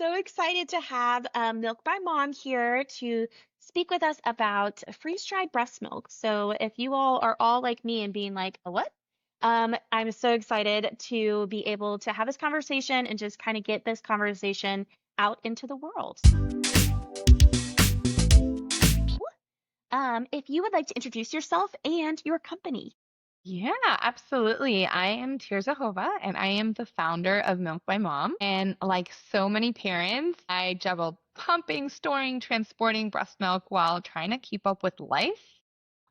so excited to have Milk by Mom here to speak with us about freeze-dried breast milk. So, if you all are all like me and being like, "A what?" I'm so excited to be able to have this conversation and just kind of get this conversation out into the world. If you would like to introduce yourself and your company. Yeah, absolutely. I am Tirza Jova, and I am the founder of Milk by Mom. And like so many parents, I juggle pumping, storing, transporting breast milk while trying to keep up with life,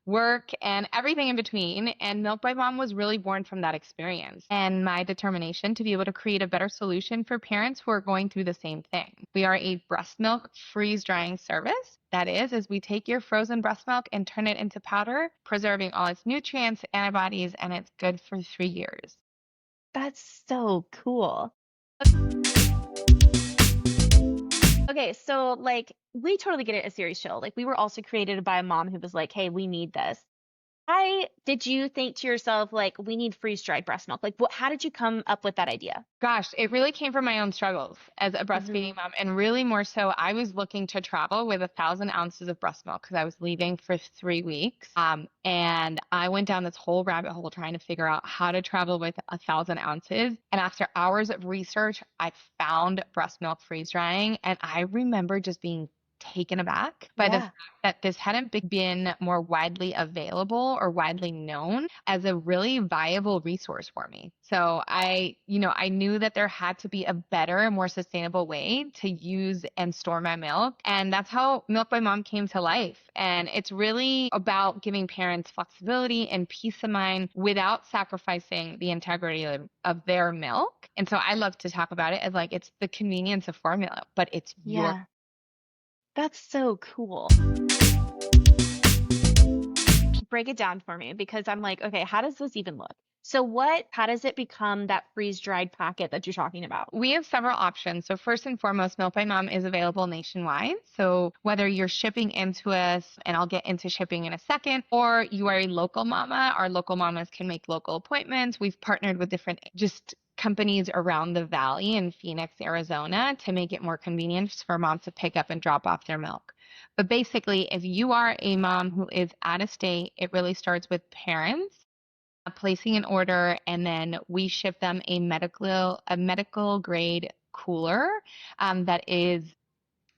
work, and everything in between. And Milk by Mom was really born from that experience and my determination to be able to create a better solution for parents who are going through the same thing. We are a breast milk freeze drying service. That is we take your frozen breast milk and turn it into powder, preserving all its nutrients, antibodies, and it's good for 3 years. That's so cool. Okay, so like we totally get it at Ceres Chill. Like we were also created by a mom who was like, "Hey, we need this." I did you think to yourself like we need freeze-dried breast milk? Like how did you come up with that idea? Gosh, it really came from my own struggles as a Hmm. breastfeeding mom. And really, more so, I was looking to travel with 1,000 ounces of breast milk because I was leaving for 3 weeks. And I went down this whole rabbit hole trying to figure out how to travel with 1,000 ounces. And after hours of research, I found breast milk freeze drying. And I remember just being taken aback by the Yeah. fact that this hadn't been more widely available or widely known as a really viable resource for me. So I knew that there had to be a better, more sustainable way to use and store my milk. And that's how Milk by Mom came to life. And it's really about giving parents flexibility and peace of mind without sacrificing the integrity of their milk. And so I love to talk about it as like it's the convenience of formula, but it's your. Yeah. That's so cool. Break it down for me because I'm like, okay, how does this even look? So how does it become that freeze-dried packet that you're talking about? We have several options. So first and foremost, Milk by Mom is available nationwide. So whether you're shipping into us, and I'll get into shipping in a second, or you are a local mama, our local mamas can make local appointments. We've partnered with different just companies around the valley in Phoenix, Arizona to make it more convenient for moms to pick up and drop off their milk. But basically, if you are a mom who is out of state, it really starts with parents placing an order, and then we ship them a medical grade cooler that is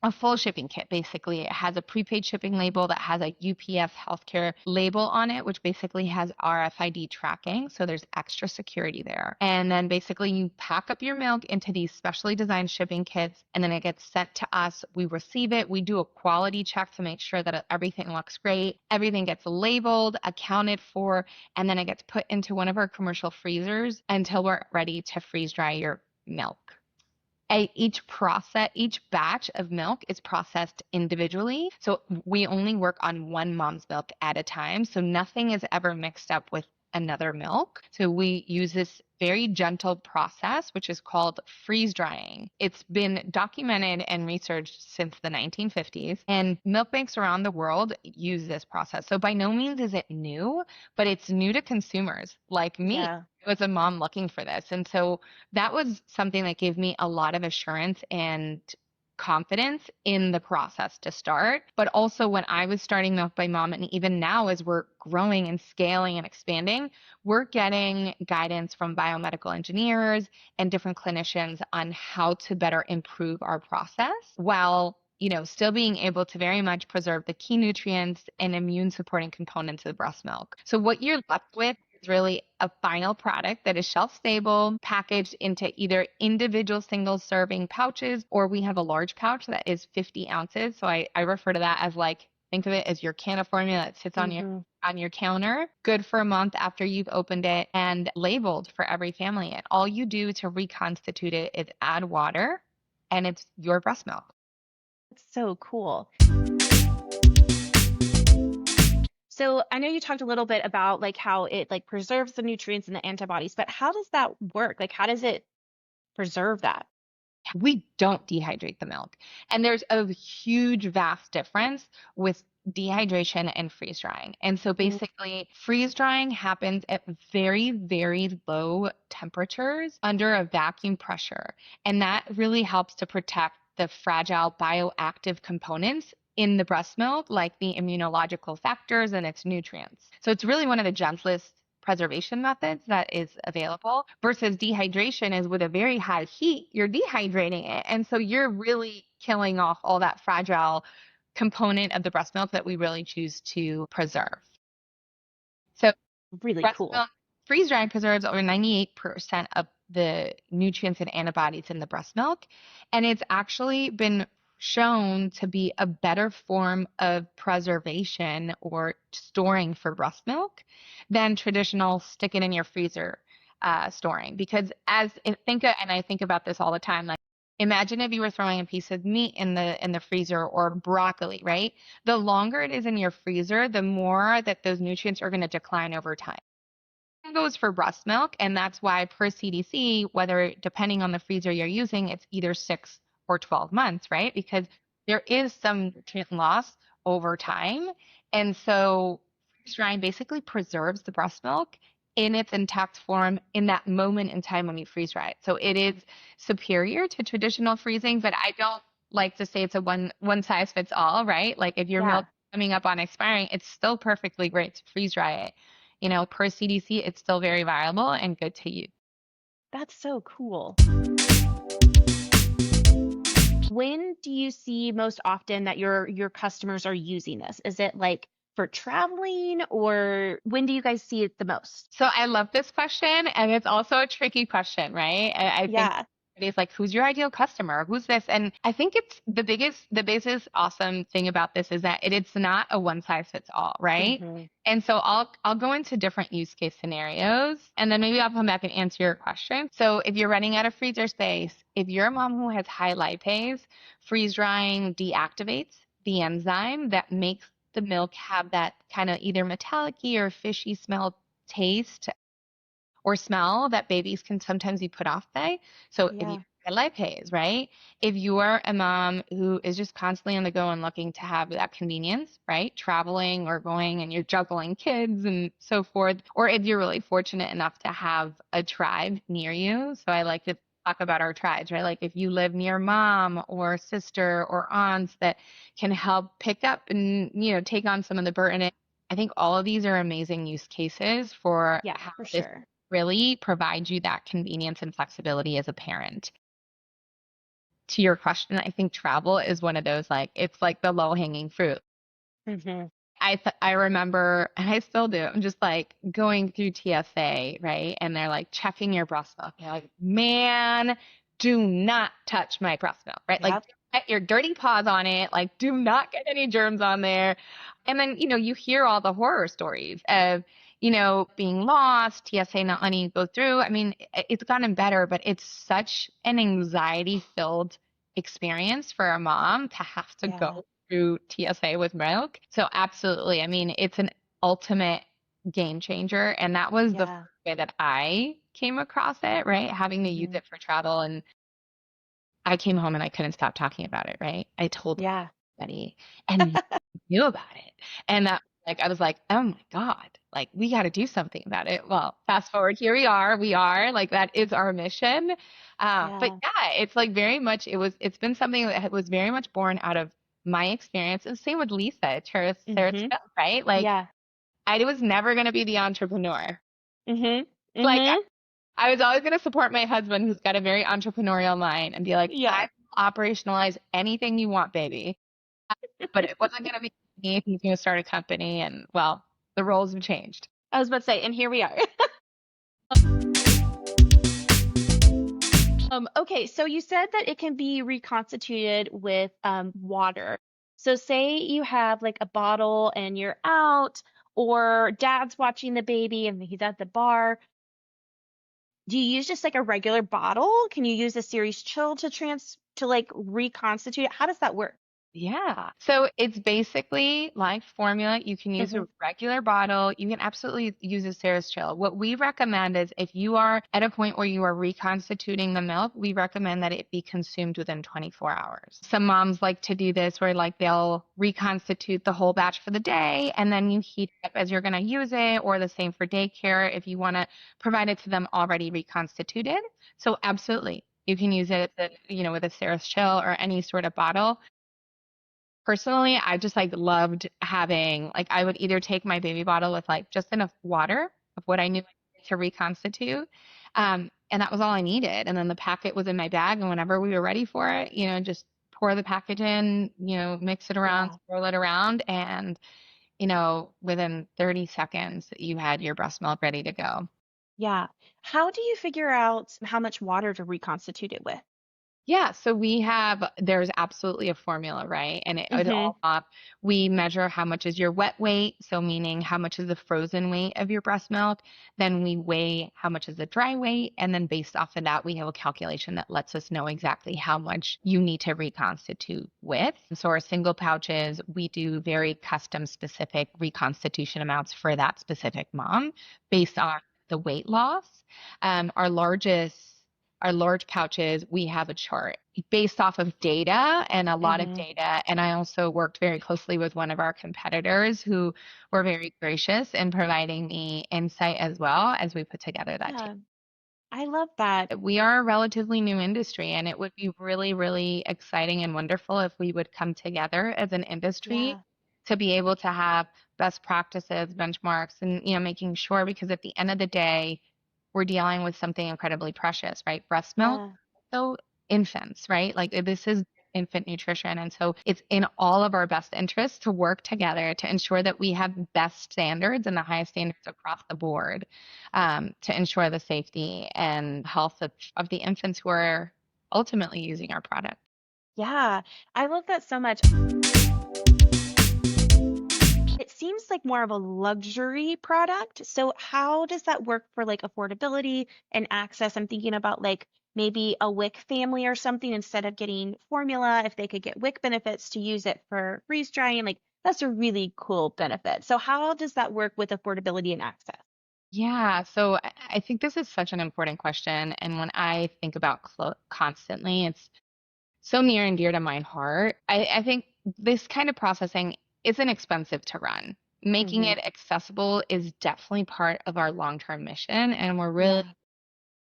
a full shipping kit. Basically, it has a prepaid shipping label that has a UPS healthcare label on it, which basically has RFID tracking. So there's extra security there. And then basically you pack up your milk into these specially designed shipping kits, and then it gets sent to us. We receive it. We do a quality check to make sure that everything looks great. Everything gets labeled, accounted for, and then it gets put into one of our commercial freezers until we're ready to freeze dry your milk. Each batch of milk is processed individually. So we only work on one mom's milk at a time. So nothing is ever mixed up with another milk. So we use this very gentle process, which is called freeze drying. It's been documented and researched since the 1950s, and milk banks around the world use this process. So by no means is it new, but it's new to consumers like me. Yeah. I was a mom looking for this. And so that was something that gave me a lot of assurance and confidence in the process to start. But also when I was starting Milk by Mom, and even now as we're growing and scaling and expanding, we're getting guidance from biomedical engineers and different clinicians on how to better improve our process while still being able to very much preserve the key nutrients and immune supporting components of the breast milk. So what you're left with is really a final product that is shelf stable, packaged into either individual single serving pouches, or we have a large pouch that is 50 ounces. So I refer to that as like, think of it as your can of formula that sits on your Hmm. on your counter, good for a month after you've opened it, and labeled for every family. And all you do to reconstitute it is add water, and it's your breast milk. That's so cool. So I know you talked a little bit about like how it like preserves the nutrients and the antibodies, but how does that work? Like how does it preserve that? We don't dehydrate the milk. And there's a huge, vast difference with dehydration and freeze drying. And so Mm. basically, freeze drying happens at very, very low temperatures under a vacuum pressure. And that really helps to protect the fragile bioactive components in the breast milk, like the immunological factors and its nutrients. So it's really one of the gentlest preservation methods that is available versus dehydration is with a very high heat, you're dehydrating it. And so you're really killing off all that fragile component of the breast milk that we really choose to preserve. So Really breast cool. milk freeze drying preserves over 98% of the nutrients and antibodies in the breast milk. And it's actually been shown to be a better form of preservation or storing for breast milk than traditional stick it in your freezer storing. Because and I think about this all the time, like imagine if you were throwing a piece of meat in the freezer or broccoli, right? The longer it is in your freezer, the more that those nutrients are going to decline over time. Goes for breast milk, and that's why per CDC, whether depending on the freezer you're using, it's either 6 or 12 months, right? Because there is some nutrient loss over time. And so freeze drying basically preserves the breast milk in its intact form in that moment in time when you freeze dry it. So it is superior to traditional freezing, but I don't like to say it's a one size fits all, right? Like if your Yeah, milk coming up on expiring, it's still perfectly great to freeze dry it. Per CDC, it's still very viable and good to use. that's so cool. When do you see most often that your customers are using this? Is it like for traveling, or when do you guys see it the most? So I love this question, and it's also a tricky question, right? I think Yeah. it's like, who's your ideal customer? Who's this? And I think it's the biggest awesome thing about this is that it's not a one size fits all, right? Hmm. And so I'll go into different use case scenarios, and then maybe I'll come back and answer your question. So if you're running out of freezer space, if you're a mom who has high lipase, freeze drying deactivates the enzyme that makes the milk have that kind of either metallic-y or fishy smell taste or smell that babies can sometimes be put off by. So if you Yeah. get lipase, right? If you are a mom who is just constantly on the go and looking to have that convenience, right? Traveling or going and you're juggling kids and so forth, or if you're really fortunate enough to have a tribe near you. So I like to talk about our tribes, right? Like if you live near mom or sister or aunts that can help pick up and, take on some of the burden. I think all of these are amazing use cases for Yeah, how for this sure. really provides you that convenience and flexibility as a parent. To your question, I think travel is one of those, like, it's like the low hanging fruit. Hmm. I remember, and I still do. I'm just like going through TSA, right? And they're like checking your breast milk. You're like, man, do not touch my breast milk, right? Like, Yep. get your dirty paws on it. Like, do not get any germs on there. And then, you hear all the horror stories of, being lost, TSA not letting you go through. I mean, it's gotten better, but it's such an anxiety filled experience for a mom to have to Yeah. go through TSA with milk. So absolutely. I mean, it's an ultimate game changer. And that was the first Yeah. way that I came across it, right? Having to use Hmm. it for travel. And I came home and I couldn't stop talking about it, right? I told Yeah. everybody and knew about it. And that I was like, oh my God, like we got to do something about it. Well, fast forward, here we are, like that is our mission. But Yeah. yeah, it's like very much, it's been something that was very much born out of my experience. And same with Lisa, Ceres Hmm. Chill, right? Like Yeah. I was never going to be the entrepreneur. Hmm. Like Hmm. I was always going to support my husband who's got a very entrepreneurial mind and be like, Yeah. I will operationalize anything you want, baby. But it wasn't going to be me if he's going to start a company. And well, the roles have changed. I was about to say, and here we are. Okay, so you said that it can be reconstituted with water. So say you have like a bottle and you're out, or dad's watching the baby and he's at the bar. Do you use just like a regular bottle? Can you use a Ceres Chill to like reconstitute it? How does that work? Yeah. So it's basically like formula. You can use Hmm. a regular bottle. You can absolutely use a Ceres Chill. What we recommend is if you are at a point where you are reconstituting the milk, we recommend that it be consumed within 24 hours. Some moms like to do this where like they'll reconstitute the whole batch for the day and then you heat it up as you're going to use it, or the same for daycare if you want to provide it to them already reconstituted. So absolutely. You can use it, with a Ceres Chill or any sort of bottle. Personally, I just like loved having, like, I would either take my baby bottle with like just enough water of what I knew I needed to reconstitute. And that was all I needed. And then the packet was in my bag. And whenever we were ready for it, just pour the package in, mix it around, Yeah. swirl it around. And, within 30 seconds, you had your breast milk ready to go. Yeah. How do you figure out how much water to reconstitute it with? Yeah, so there's absolutely a formula, right? And it Mm-hmm. all up. We measure how much is your wet weight, so meaning how much is the frozen weight of your breast milk. Then we weigh how much is the dry weight. And then based off of that, we have a calculation that lets us know exactly how much you need to reconstitute with. So our single pouches, we do very custom specific reconstitution amounts for that specific mom based on the weight loss. Our large pouches, we have a chart based off of data and a lot of Mm-hmm. data. And I also worked very closely with one of our competitors who were very gracious in providing me insight as well as we put together that Yeah. I love that. we are a relatively new industry, and it would be really, really exciting and wonderful if we would come together as an industry Yeah. to be able to have best practices, benchmarks, and making sure, because at the end of the day, we're dealing with something incredibly precious, right? Breast milk, Yeah. so infants, right? Like this is infant nutrition. And so it's in all of our best interests to work together to ensure that we have best standards and the highest standards across the board, to ensure the safety and health of the infants who are ultimately using our product. Yeah. I love that so much. It seems like more of a luxury product. So how does that work for like affordability and access? I'm thinking about like maybe a WIC family or something instead of getting formula, if they could get WIC benefits to use it for freeze drying, like that's a really cool benefit. So how does that work with affordability and access? Yeah, so I think this is such an important question. And when I think about constantly, it's so near and dear to my heart. I think this kind of processing isn't expensive to run. Making Hmm. it accessible is definitely part of our long-term mission, and we're really Yeah.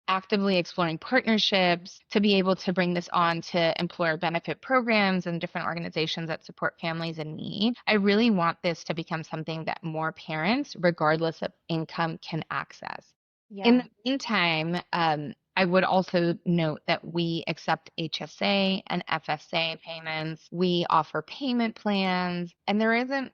actively exploring partnerships to be able to bring this on to employer benefit programs and different organizations that support families in need. I really want this to become something that more parents, regardless of income, can access. In Yeah. the meantime, I would also note that we accept HSA and FSA payments. We offer payment plans, and there isn't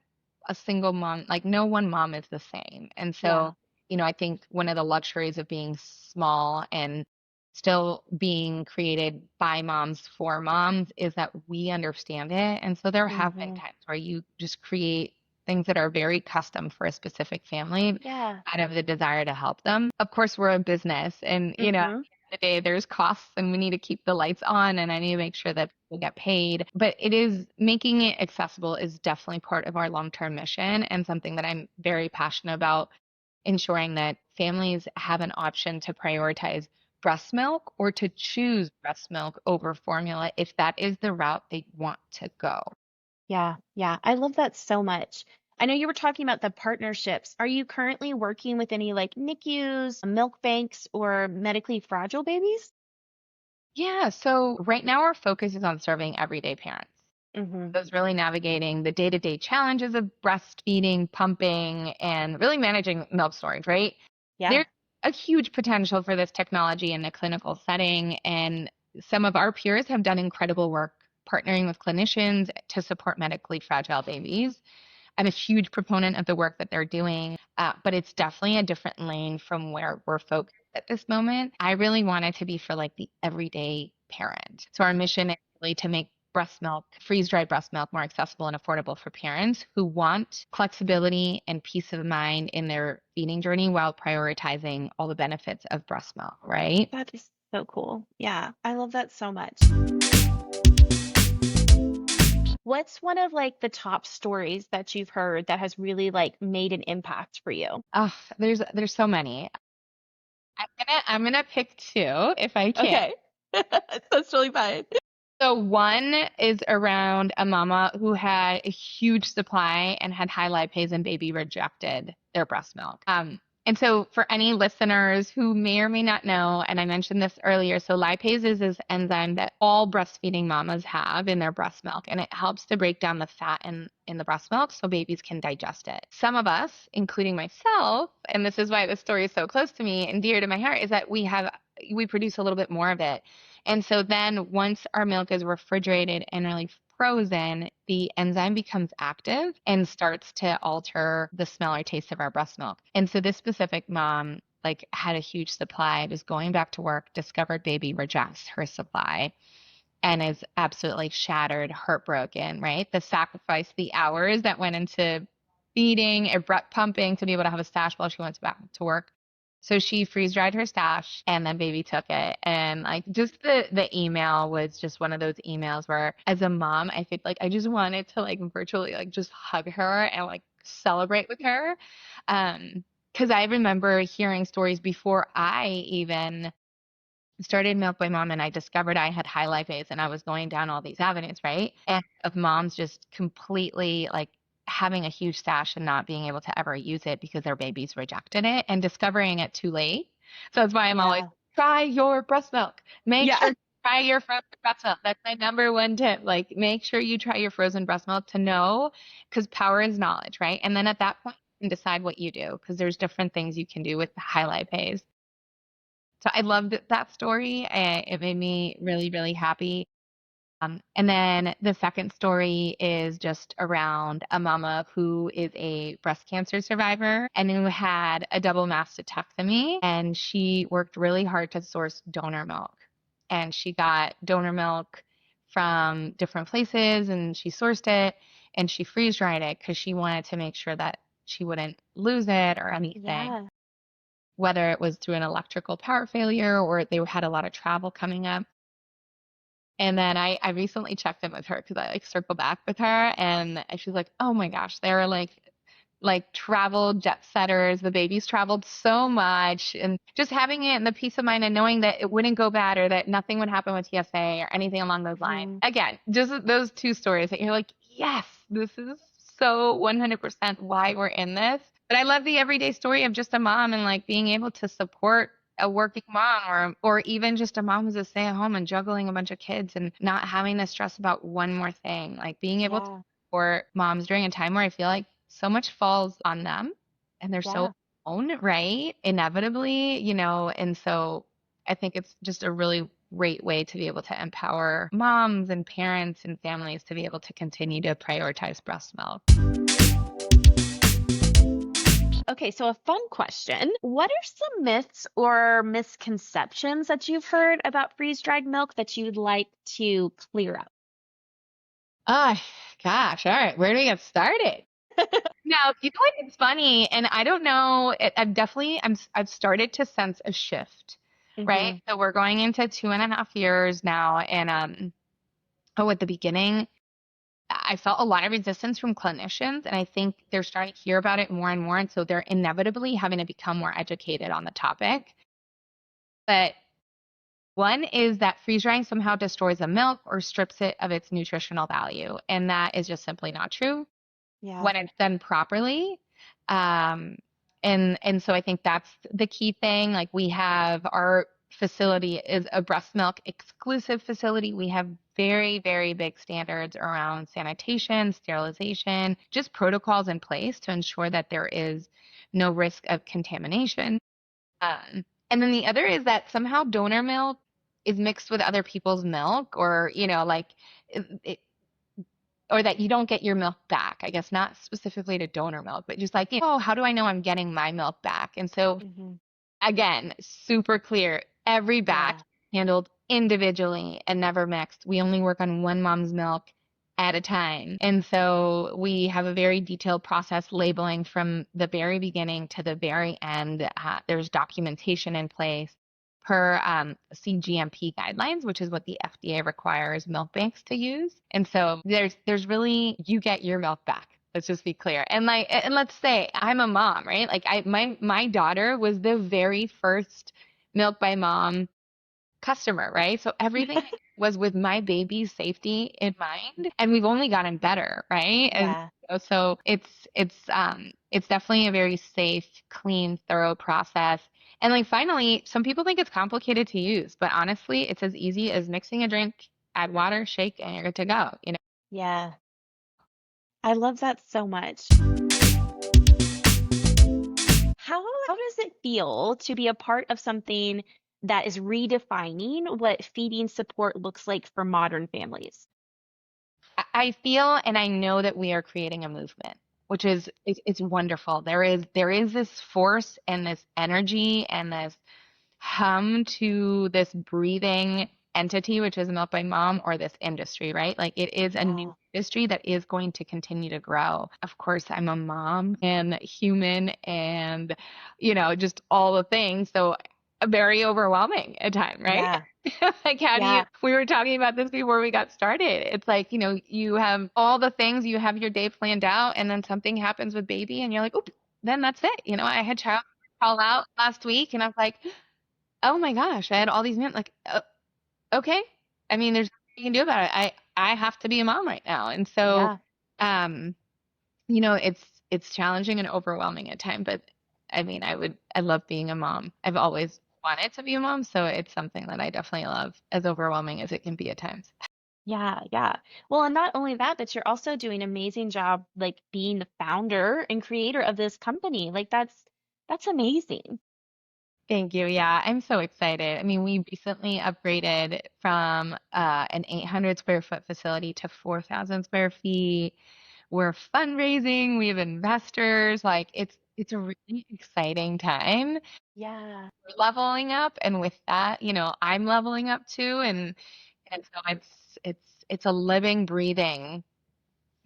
a single mom, like no one mom is the same. And Yeah. so, I think one of the luxuries of being small and still being created by moms for moms is that we understand it. And so there have been Hmm. times where you just create things that are very custom for a specific family Yeah. out of the desire to help them. Of course, we're a business, and at Hmm. the end of the day, there's costs, and we need to keep the lights on, and I need to make sure that people get paid. But it is making it accessible is definitely part of our long-term mission and something that I'm very passionate about, ensuring that families have an option to prioritize breast milk or to choose breast milk over formula if that is the route they want to go. Yeah, yeah. I love that so much. I know you were talking about the partnerships. Are you currently working with any like NICUs, milk banks, or medically fragile babies? Yeah, so right now our focus is on serving everyday parents. Hmm. So it's really navigating the day-to-day challenges of breastfeeding, pumping, and really managing milk storage, right? Yeah. There's a huge potential for this technology in the clinical setting, and some of our peers have done incredible work partnering with clinicians to support medically fragile babies. I'm a huge proponent of the work that they're doing, but it's definitely a different lane from where we're focused at this moment. I really want it to be for like the everyday parent. So our mission is really to make breast milk, freeze-dried breast milk, more accessible and affordable for parents who want flexibility and peace of mind in their feeding journey while prioritizing all the benefits of breast milk, right? That is so cool. Yeah, I love that so much. What's one of like the top stories that you've heard that has really like made an impact for you? Oh, there's so many. I'm gonna pick two if I can. Okay. That's really fine. So one is around a mama who had a huge supply and had high lipase, and baby rejected their breast milk. And so for any listeners who may or may not know, and I mentioned this earlier, so lipase is this enzyme that all breastfeeding mamas have in their breast milk, and it helps to break down the fat in the breast milk so babies can digest it. Some of us, including myself, and this is why this story is so close to me and dear to my heart, is that we produce a little bit more of it. And so then once our milk is refrigerated and really frozen, the enzyme becomes active and starts to alter the smell or taste of our breast milk. And so this specific mom like had a huge supply, was going back to work, discovered baby rejects her supply and is absolutely shattered, heartbroken, right? The sacrifice, the hours that went into feeding and pumping to be able to have a stash while she went back to work. So she freeze dried her stash and then baby took it. And like just the email was just one of those emails where as a mom, I feel like I just wanted to like virtually like just hug her and like celebrate with her. Because I remember hearing stories before I even started Milk by Mom and I discovered I had high lipase and I was going down all these avenues, right? And of moms just completely like having a huge stash and not being able to ever use it because their babies rejected it and discovering it too late. So that's why I'm always Yeah. try your breast milk. Make Yeah. sure to try your frozen breast milk. That's my number one tip. Like make sure you try your frozen breast milk to know because power is knowledge, right? And then at that point you can decide what you do because there's different things you can do with high lipase. So I loved that story. It made me really, really happy. And then the second story is just around a mama who is a breast cancer survivor and who had a double mastectomy. And she worked really hard to source donor milk. And she got donor milk from different places and she sourced it and she freeze dried it because she wanted to make sure that she wouldn't lose it or anything, Yeah. whether it was through an electrical power failure or they had a lot of travel coming up. And then I recently checked in with her because I like circle back with her and she's like, oh my gosh, they're like travel jet setters. The babies traveled so much and just having it and the peace of mind and knowing that it wouldn't go bad or that nothing would happen with TSA or anything along those lines. Mhm. Again, just those two stories that you're like, yes, this is so 100% why we're in this. But I love the everyday story of just a mom and like being able to support a working mom or even just a mom who's a stay at home and juggling a bunch of kids and not having to stress about one more thing. Like being able to Yeah. support moms during a time where I feel like so much falls on them and they're so Yeah. alone, right? Inevitably, and so I think it's just a really great way to be able to empower moms and parents and families to be able to continue to prioritize breast milk. Okay, so a fun question. What are some myths or misconceptions that you've heard about freeze-dried milk that you'd like to clear up? Oh, gosh. All right. Where do we get started? Now, you know what? It's funny, and I don't know. I've started to sense a shift, right? Hmm. So we're going into 2.5 years now, and at the beginning, I felt a lot of resistance from clinicians, and I think they're starting to hear about it more and more, and so they're inevitably having to become more educated on the topic. But one is that freeze drying somehow destroys the milk or strips it of its nutritional value, and that is just simply not true Yeah. when it's done properly. Um, and so I think that's the key thing. Like we have our facility is a breast milk exclusive facility. We have very, very big standards around sanitation, sterilization, just protocols in place to ensure that there is no risk of contamination. And then the other is that somehow donor milk is mixed with other people's milk or, like it, or that you don't get your milk back. I guess not specifically to donor milk, but just like, oh, how do I know I'm getting my milk back? And so Hmm. again, super clear. Every batch Yeah. handled individually and never mixed. We only work on one mom's milk at a time. And so we have a very detailed process labeling from the very beginning to the very end. There's documentation in place per CGMP guidelines, which is what the FDA requires milk banks to use. And so there's really you get your milk back. Let's just be clear. And let's say I'm a mom, right? Like my daughter was the very first Milk by Mom customer, right? So everything was with my baby's safety in mind, and we've only gotten better, right? And Yeah. so it's definitely a very safe, clean, thorough process. And like finally, some people think it's complicated to use, but honestly, it's as easy as mixing a drink, add water, shake, and you're good to go, you know? Yeah. I love that so much. How does it feel to be a part of something that is redefining what feeding support looks like for modern families? I feel and I know that we are creating a movement, which is it's wonderful. There is this force and this energy and this hum to this breathing entity, which is Milk by Mom or this industry, right? Like it is a new Yeah. industry that is going to continue to grow. Of course, I'm a mom and human and, just all the things. So very overwhelming at times, right? Yeah. Like, Yeah. we were talking about this before we got started. It's like, you have all the things, you have your day planned out, and then something happens with baby, and you're like, oop, then that's it. I had child call out last week, and I was like, oh my gosh, I had all these men like, okay. I mean, there's nothing you can do about it. I have to be a mom right now. And so, Yeah. um, it's challenging and overwhelming at times, but I mean, I love being a mom. I've always wanted to be a mom, so it's something that I definitely love, as overwhelming as it can be at times. Yeah, yeah. Well, and not only that, but you're also doing an amazing job like being the founder and creator of this company. Like that's amazing. Thank you. Yeah, I'm so excited. I mean, we recently upgraded from an 800 square foot facility to 4,000 square feet. We're fundraising, we have investors. Like it's a really exciting time. Yeah. We're leveling up, and with that, I'm leveling up too, and so it's a living, breathing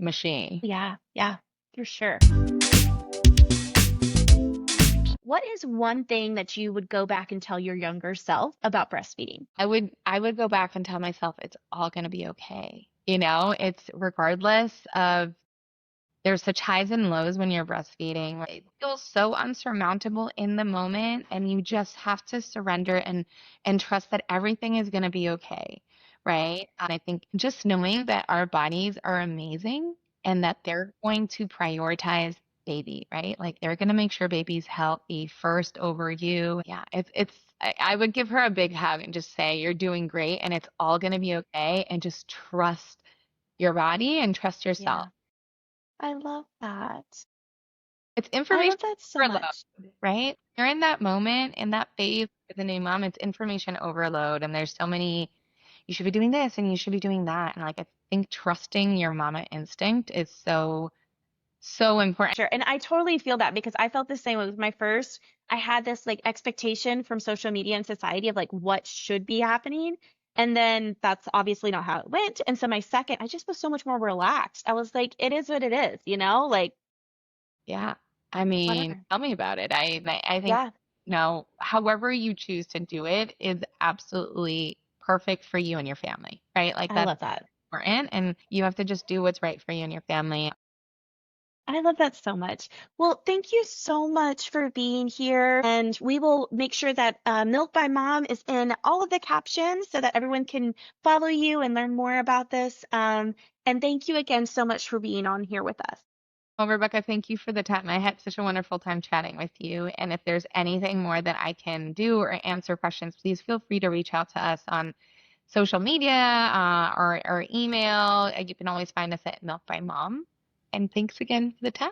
machine. Yeah, yeah, for sure. What is one thing that you would go back and tell your younger self about breastfeeding? I would go back and tell myself it's all going to be okay. It's regardless of there's such highs and lows when you're breastfeeding. Right? It feels so unsurmountable in the moment, and you just have to surrender and trust that everything is going to be okay, right? And I think just knowing that our bodies are amazing and that they're going to prioritize baby, right? Like they're going to make sure baby's healthy first over you. Yeah, I would give her a big hug and just say, you're doing great and it's all going to be okay. And just trust your body and trust yourself. Yeah, I love that. It's I information love that so overload, much. right? You're in that moment, in that phase as a new mom, it's information overload. And there's so many, you should be doing this and you should be doing that. And like, I think trusting your mama instinct is so, so important. Sure. And I totally feel that because I felt the same way with my first. I had this like expectation from social media and society of like what should be happening. And then that's obviously not how it went. And so my second, I just was so much more relaxed. I was like, it is what it is, like Yeah. I mean, whatever. tell me about it. I think, Yeah, however you choose to do it is absolutely perfect for you and your family, right? Like I that's love that. important. And you have to just do what's right for you and your family. I love that so much. Well, thank you so much for being here. And we will make sure that Milk by Mom is in all of the captions so that everyone can follow you and learn more about this. And thank you again so much for being on here with us. Well, Rebecca, thank you for the time. I had such a wonderful time chatting with you. And if there's anything more that I can do or answer questions, please feel free to reach out to us on social media or email. You can always find us at Milk by Mom. And thanks again for the time.